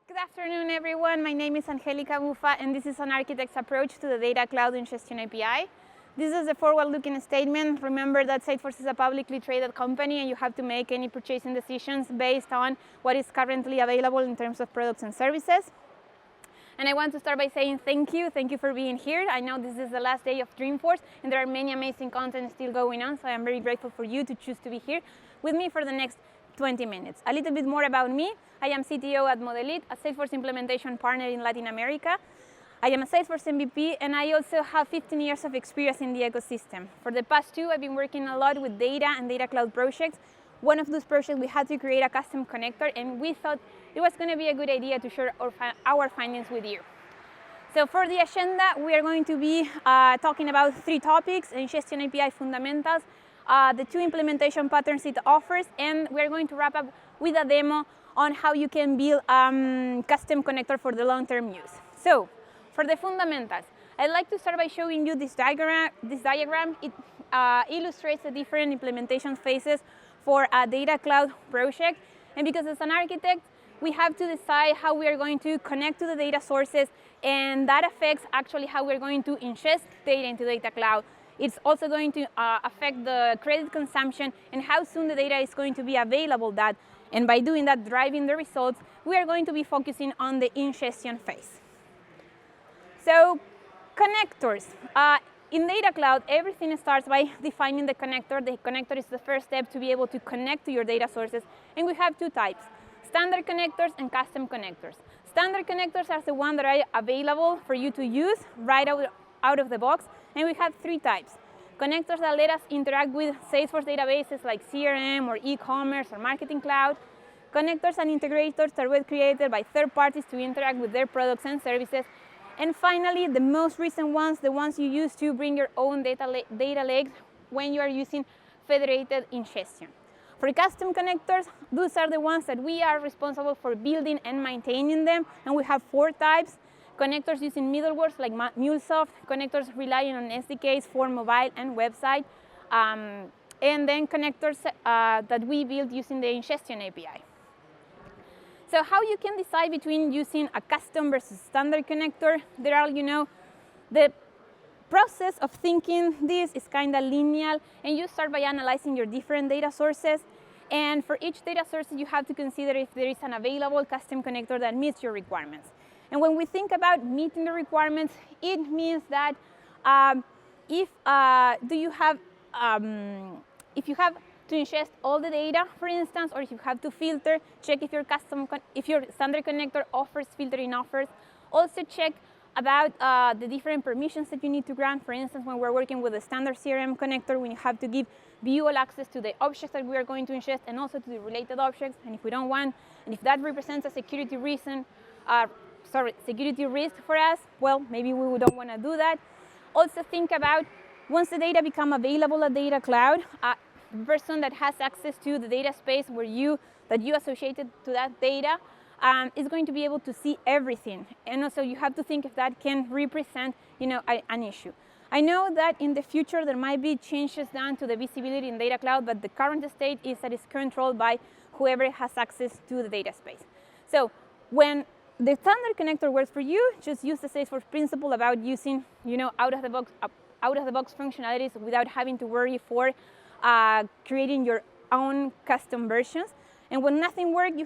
Good afternoon, everyone. My name is Angelica Bufa, and this is an architect's approach to the Data Cloud Ingestion API. This is a forward-looking statement. Remember that Salesforce is a publicly traded company, and you have to make any purchasing decisions based on what is currently available in terms of products and services. And I want to start by saying thank you. Thank you for being here. I know this is the last day of Dreamforce, and there are many amazing content still going on, so I am very grateful for you to choose to be here with me for the next 20 minutes. A little bit more about me. I am CTO at Modelit, a Salesforce implementation partner in Latin America. I am a Salesforce MVP, and I also have 15 years of experience in the ecosystem. For the past 2, I've been working a lot with data and data cloud projects. One of those projects, we had to create a custom connector, and we thought it was going to be a good idea to share our findings with you. So for the agenda, we are going to be talking about 3 topics: Ingestion API fundamentals, the 2 implementation patterns it offers, and we're going to wrap up with a demo on how you can build custom connector for the long-term use. So, for the fundamentals, I'd like to start by showing you this diagram. It illustrates the different implementation phases for a data cloud project. And because as an architect, we have to decide how we are going to connect to the data sources, and that affects actually how we're going to ingest data into data cloud. It's also going to affect the credit consumption and how soon the data is going to be available. And by doing that, driving the results, we are going to be focusing on the ingestion phase. So, connectors. In Data Cloud, everything starts by defining the connector. The connector is the first step to be able to connect to your data sources. And we have 2 types: standard connectors and custom connectors. Standard connectors are the ones that are available for you to use right out of the box. And we have 3 types. Connectors that let us interact with Salesforce databases like CRM or e-commerce or Marketing Cloud. Connectors and integrators that were created by third parties to interact with their products and services. And finally, the most recent ones, the ones you use to bring your own data lakes when you are using federated ingestion. For custom connectors, those are the ones that we are responsible for building and maintaining them. And we have 4 types. Connectors using middlewares like MuleSoft, connectors relying on SDKs for mobile and website, and then connectors that we build using the Ingestion API. So how you can decide between using a custom versus standard connector? There are, the process of thinking this is kind of linear, and you start by analyzing your different data sources. And for each data source, you have to consider if there is an available custom connector that meets your requirements. And when we think about meeting the requirements, it means that if you have to ingest all the data, for instance, or if you have to filter, check if your standard connector offers filtering offers. Also check about the different permissions that you need to grant. For instance, when we're working with a standard CRM connector, when you have to give visual access to the objects that we are going to ingest and also to the related objects. And if we don't want, and if that represents a security risk for us, well, maybe we don't want to do that. Also think about, once the data become available at Data Cloud, the person that has access to the data space that you associated to that data is going to be able to see everything. And also you have to think if that can represent, an issue. I know that in the future there might be changes done to the visibility in Data Cloud, but the current state is that it's controlled by whoever has access to the data space. So when the standard connector works for you, just use the Salesforce principle about using, out of the box functionalities without having to worry for creating your own custom versions. And when nothing works,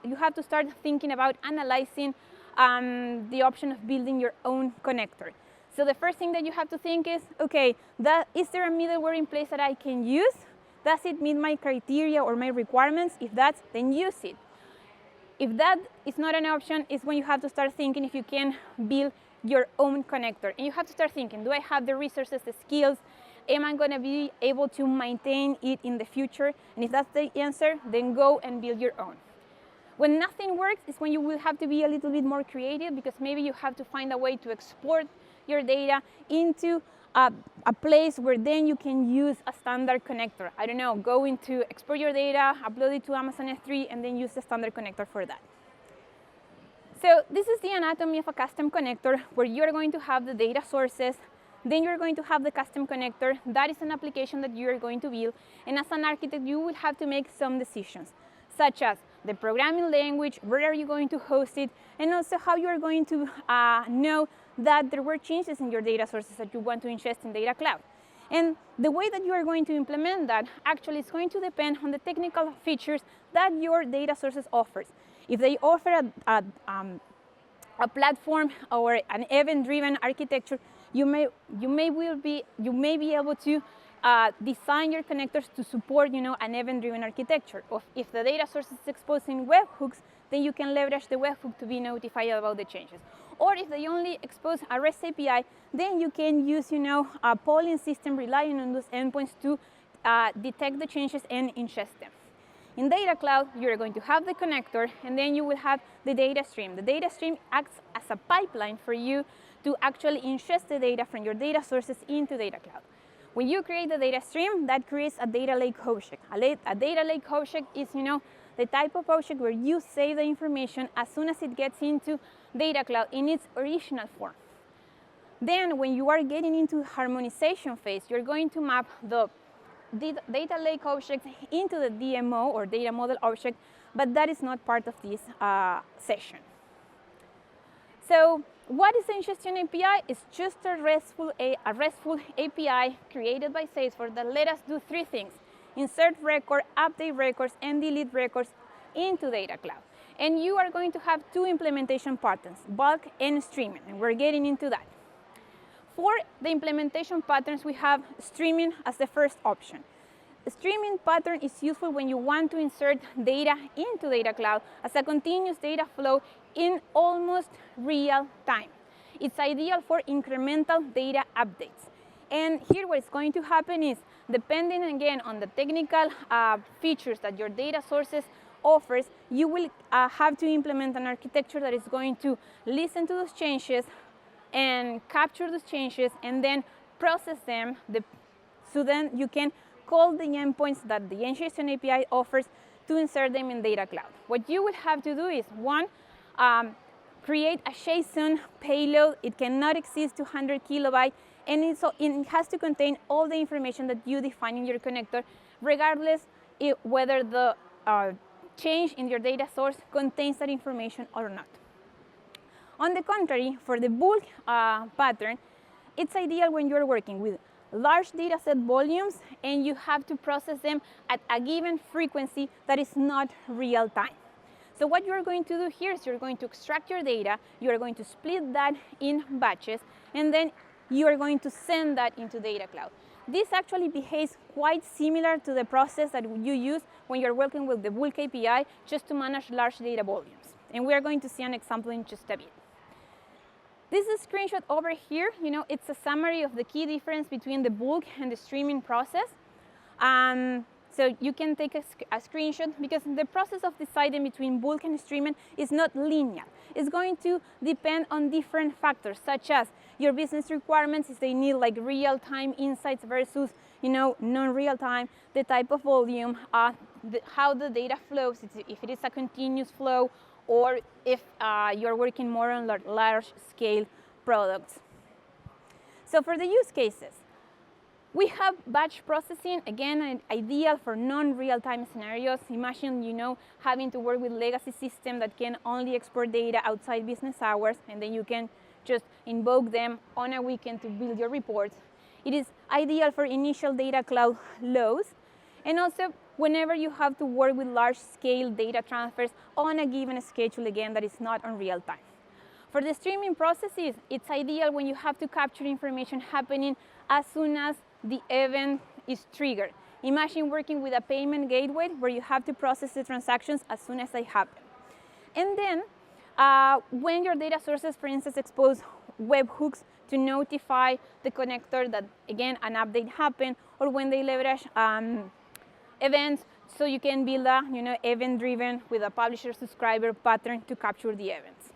you have to start thinking about analyzing the option of building your own connector. So the first thing that you have to think is, okay, is there a middleware in place that I can use? Does it meet my criteria or my requirements? If that's, then use it. If that is not an option, it's when you have to start thinking if you can build your own connector. And you have to start thinking, do I have the resources, the skills? Am I going to be able to maintain it in the future? And if that's the answer, then go and build your own. When nothing works is when you will have to be a little bit more creative, because maybe you have to find a way to export your data into a place where then you can use a standard connector. I don't know, go into export your data, upload it to Amazon S3, and then use the standard connector for that. So this is the anatomy of a custom connector, where you're going to have the data sources, then you're going to have the custom connector. That is an application that you're going to build, and as an architect, you will have to make some decisions. such as the programming language, where are you going to host it, and also how you are going to know that there were changes in your data sources that you want to ingest in Data Cloud. And the way that you are going to implement that actually is going to depend on the technical features that your data sources offers. If they offer a platform or an event-driven architecture, you may be able to design your connectors to support, an event-driven architecture. Or if the data source is exposed in webhooks, then you can leverage the webhook to be notified about the changes. Or if they only expose a REST API, then you can use, a polling system relying on those endpoints to detect the changes and ingest them. In Data Cloud, you're going to have the connector, and then you will have the data stream. The data stream acts as a pipeline for you to actually ingest the data from your data sources into Data Cloud. When you create the data stream, that creates a data lake object. A data lake object is, the type of object where you save the information as soon as it gets into Data Cloud in its original form. Then, when you are getting into harmonization phase, you're going to map the data lake object into the DMO or data model object, but that is not part of this session. So, what is the Ingestion API? It's just a RESTful API created by Salesforce that let us do three things: insert record, update records, and delete records into Data Cloud. And you are going to have two implementation patterns, bulk and streaming, and we're getting into that. For the implementation patterns, we have streaming as the first option. The streaming pattern is useful when you want to insert data into Data Cloud as a continuous data flow in almost real time. It's ideal for incremental data updates. And here what's going to happen is, depending again on the technical features that your data sources offers, you will have to implement an architecture that is going to listen to those changes and capture those changes and then process them, so then you can call the endpoints that the Ingestion API offers to insert them in Data Cloud. What you will have to do is, one, create a JSON payload. It cannot exceed 200 kilobytes, and it has to contain all the information that you define in your connector, regardless whether the change in your data source contains that information or not. On the contrary, for the bulk pattern, it's ideal when you're working with large data set volumes and you have to process them at a given frequency that is not real time. So what you're going to do here is you're going to extract your data, you're going to split that in batches, and then you are going to send that into Data Cloud. This actually behaves quite similar to the process that you use when you're working with the bulk API just to manage large data volumes. And we are going to see an example in just a bit. This is a screenshot over here. It's a summary of the key difference between the bulk and the streaming process. So you can take a screenshot, because the process of deciding between bulk and streaming is not linear. It's going to depend on different factors, such as your business requirements, if they need like real-time insights versus non-real-time, the type of volume, how the data flows, if it is a continuous flow, or if you're working more on large-scale products. So for the use cases, we have batch processing, again, ideal for non-real-time scenarios. Imagine, having to work with legacy system that can only export data outside business hours, and then you can just invoke them on a weekend to build your reports. It is ideal for initial Data Cloud loads, and also whenever you have to work with large-scale data transfers on a given schedule, again, that is not on real time. For the streaming processes, it's ideal when you have to capture information happening as soon as the event is triggered. Imagine working with a payment gateway where you have to process the transactions as soon as they happen. And then, when your data sources, for instance, expose webhooks to notify the connector that, again, an update happened, or when they leverage events, so you can build a event-driven with a publisher-subscriber pattern to capture the events.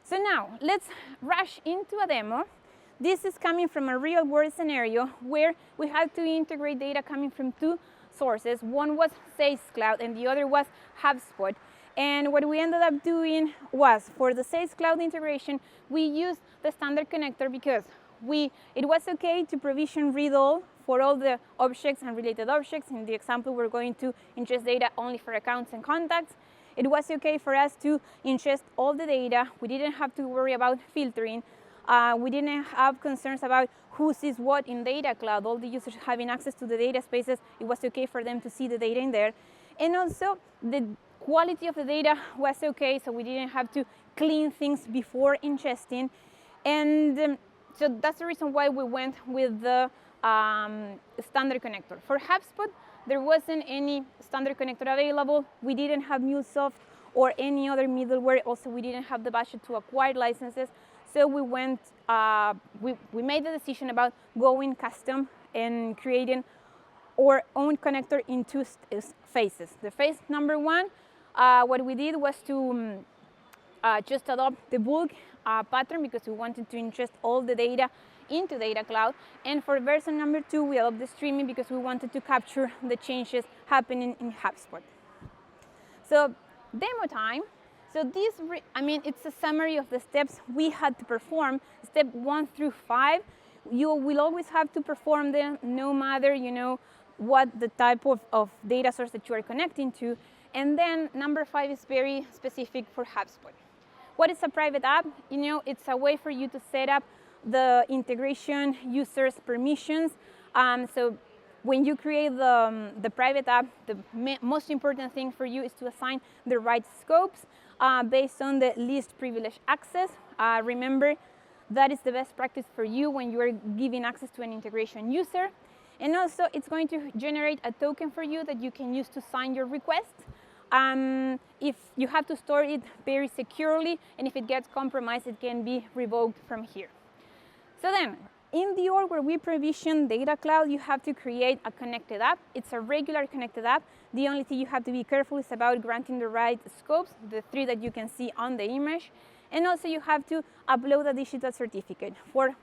So now, let's rush into a demo. This is coming from a real-world scenario where we had to integrate data coming from two sources. One was Sales Cloud and the other was HubSpot. And what we ended up doing was, for the Sales Cloud integration, we used the standard connector because it was okay to provision read-all for all the objects and related objects. In the example, we're going to ingest data only for accounts and contacts. It was okay for us to ingest all the data. We didn't have to worry about filtering. We didn't have concerns about who sees what in Data Cloud. All the users having access to the data spaces, it was okay for them to see the data in there. And also, the quality of the data was okay, so we didn't have to clean things before ingesting. And so that's the reason why we went with the standard connector. For HubSpot, there wasn't any standard connector available. We didn't have MuleSoft or any other middleware. Also, we didn't have the budget to acquire licenses. So we went, we made the decision about going custom and creating our own connector in two phases. The phase number one, what we did was to just adopt the bulk pattern because we wanted to ingest all the data into Data Cloud. And for version number two, we adopted the streaming because we wanted to capture the changes happening in HubSpot. So demo time. So this, it's a summary of the steps we had to perform. Step 1 through 5, you will always have to perform them no matter, what the type of data source that you are connecting to. And then number 5 is very specific for HubSpot. What is a private app? It's a way for you to set up the integration users' permissions. So when you create the private app, the most important thing for you is to assign the right scopes based on the least privileged access. Remember, that is the best practice for you when you are giving access to an integration user. And also, it's going to generate a token for you that you can use to sign your request. If you have to store it very securely, and if it gets compromised, it can be revoked from here. So then, in the org where we provision Data Cloud, you have to create a connected app. It's a regular connected app. The only thing you have to be careful is about granting the right scopes, the 3 that you can see on the image. And also you have to upload a digital certificate. For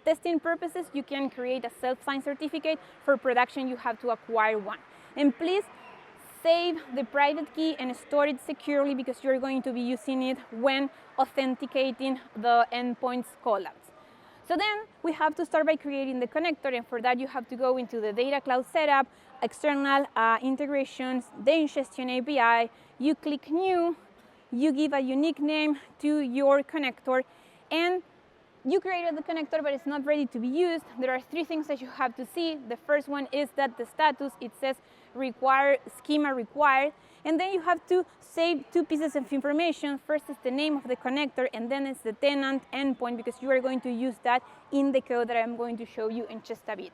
testing purposes, you can create a self-signed certificate. For production, you have to acquire one. And please save the private key and store it securely because you're going to be using it when authenticating the endpoints callouts. So then we have to start by creating the connector, and for that you have to go into the Data Cloud setup, external integrations, the Ingestion API, you click New, you give a unique name to your connector, and you created the connector, but it's not ready to be used. There are 3 things that you have to see. The first one is that the status, it says require, schema required, and then you have to save 2 pieces of information. First is the name of the connector, and then it's the tenant endpoint, because you are going to use that in the code that I'm going to show you in just a bit.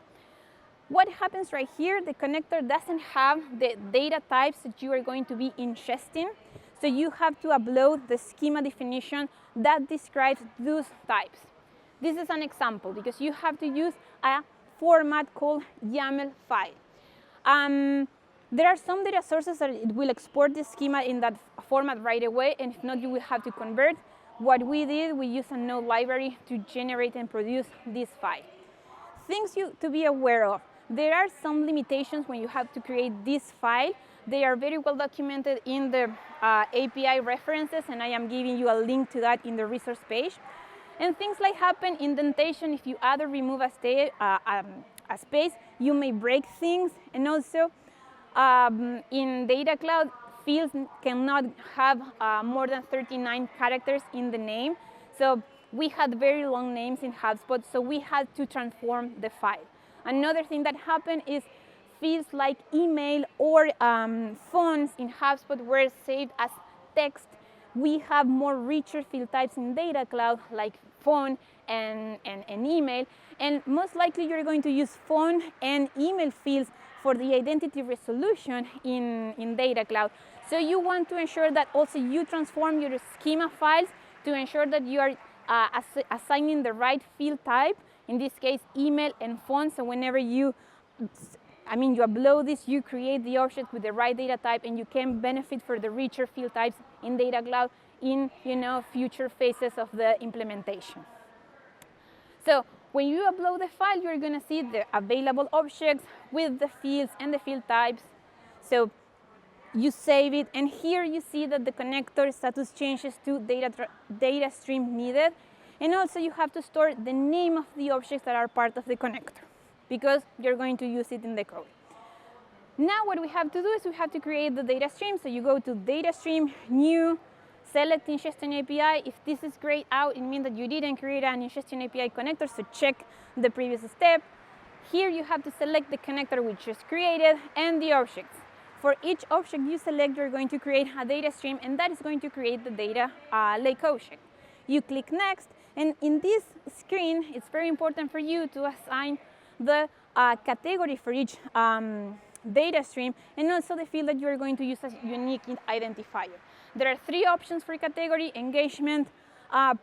What happens right here, the connector doesn't have the data types that you are going to be ingesting, so you have to upload the schema definition that describes those types. This is an example, because you have to use a format called YAML file. There are some data sources that it will export the schema in that format right away, and if not, you will have to convert. What we did, we used a node library to generate and produce this file. Things to be aware of. There are some limitations when you have to create this file. They are very well documented in the API references, and I am giving you a link to that in the resource page. And things like happen indentation, if you add or remove a space, you may break things. And also, in Data Cloud, fields cannot have more than 39 characters in the name. So we had very long names in HubSpot, so we had to transform the file. Another thing that happened is fields like email or phones in HubSpot were saved as text. We have more richer field types in Data Cloud, like phone and email. And most likely you're going to use phone and email fields for the identity resolution in Data Cloud. So you want to ensure that also you transform your schema files to ensure that you are assigning the right field type, in this case email and phone. So whenever you upload this, you create the object with the right data type, and you can benefit for the richer field types in Data Cloud in future phases of the implementation. So when you upload the file, you're going to see the available objects with the fields and the field types. So you save it, and here you see that the connector status changes to data stream needed. And also you have to store the name of the objects that are part of the connector. because you're going to use it in the code. Now what we have to do is we have to create the data stream. So you go to data stream, new, select Ingestion API. If this is grayed out, it means that you didn't create an Ingestion API connector, so check the previous step. Here you have to select the connector we just created and the objects. For each object you select, you're going to create a data stream, and that is going to create the data lake object. You click next, and in this screen, it's very important for you to assign the category for each data stream, and also the field that you're going to use as unique identifier. There are 3 options for category: engagement,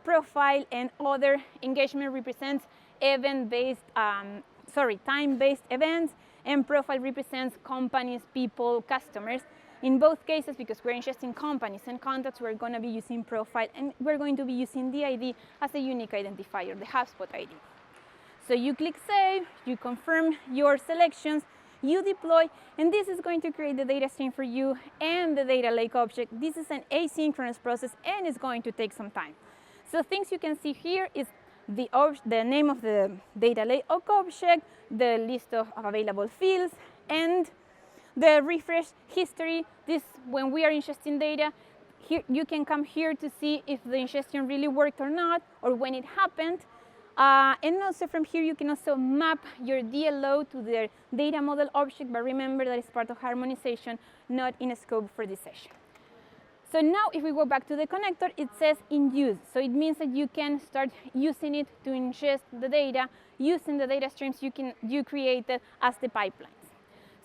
profile, and other. Engagement represents event-based, time-based events, and profile represents companies, people, customers. In both cases, because we're ingesting companies and contacts, we're going to be using profile, and we're going to be using the ID as a unique identifier, the HubSpot ID. So you click save, you confirm your selections, you deploy, and this is going to create the data stream for you and the data lake object. This is an asynchronous process, and it's going to take some time. So things you can see here is the name of the data lake object, the list of available fields, and the refresh history. This, when we are ingesting data, here you can come here to see if the ingestion really worked or not, or when it happened. And also from here you can also map your DLO to the data model object, but remember that it's part of harmonization, not in a scope for this session. So now if we go back to the connector, it says in use. So it means that you can start using it to ingest the data using the data streams you created as the pipelines.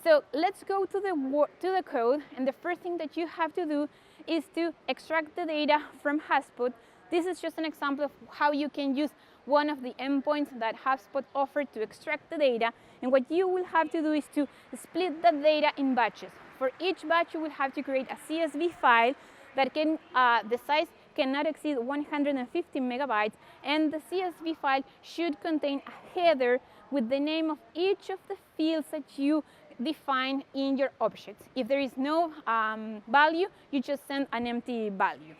So let's go to the code, and the first thing that you have to do is to extract the data from HubSpot. This is just an example of how you can use one of the endpoints that HubSpot offered to extract the data. And what you will have to do is to split the data in batches. For each batch, you will have to create a CSV file that can, the size cannot exceed 150 megabytes, and the CSV file should contain a header with the name of each of the fields that you define in your objects. If there is no value, you just send an empty value.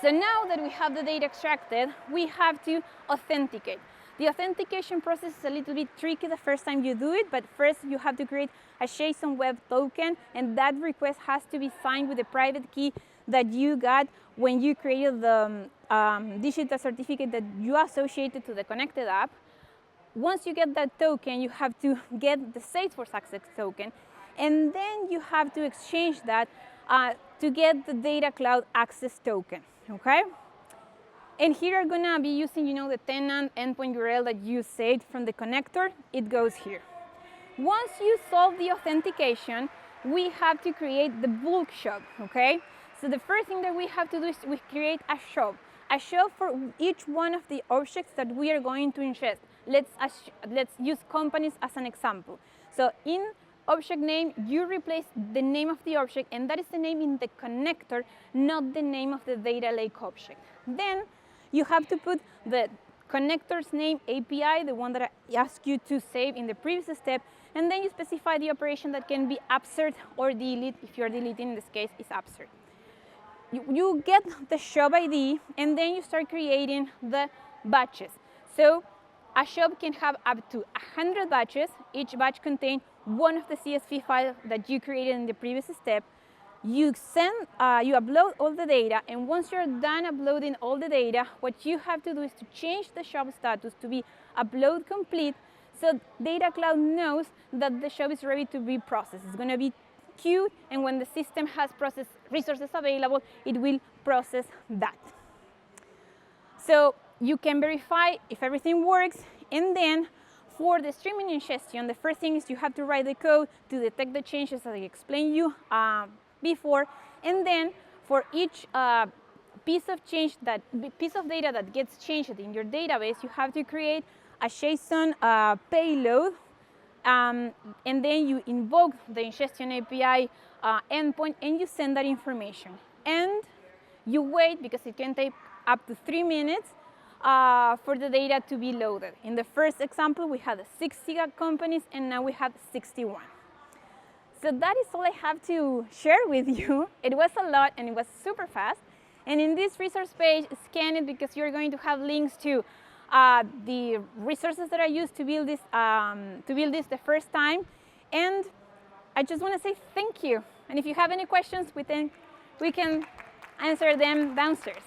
So now that we have the data extracted, we have to authenticate. The authentication process is a little bit tricky the first time you do it, but first you have to create a JSON Web Token, and that request has to be signed with the private key that you got when you created the digital certificate that you associated to the connected app. Once you get that token, you have to get the Salesforce Architects token, and then you have to exchange that to get the Data Cloud Access token, okay? And here I'm gonna be using, the tenant endpoint URL that you saved from the connector. It goes here. Once you solve the authentication, we have to create the bulk shop, okay? So the first thing that we have to do is we create a shop for each one of the objects that we are going to ingest. Let's use companies as an example. So in object name, you replace the name of the object, and that is the name in the connector, not the name of the data lake object. Then you have to put the connector's name API, the one that I asked you to save in the previous step, and then you specify the operation that can be upsert or delete. If you're deleting, in this case, it's upsert. You get the shop ID, and then you start creating the batches. So a shop can have up to 100 batches. Each batch contains one of the CSV files that you created in the previous step. You upload all the data, and once you're done uploading all the data, what you have to do is to change the shop status to be upload complete, so Data Cloud knows that the shop is ready to be processed. It's going to be queued, and when the system has process resources available, it will process that. So you can verify if everything works, and then for the streaming ingestion, the first thing is you have to write the code to detect the changes that I explained you before, and then for each piece of data that gets changed in your database, you have to create a JSON payload, and then you invoke the Ingestion API endpoint, and you send that information. And you wait, because it can take up to 3 minutes for the data to be loaded. In the first example, we had 60 companies, and now we have 61. So that is all I have to share with you. It was a lot, and it was super fast. And in this resource page, scan it, because you're going to have links to the resources that I used to build this the first time. And I just want to say thank you. And if you have any questions, we can answer them downstairs.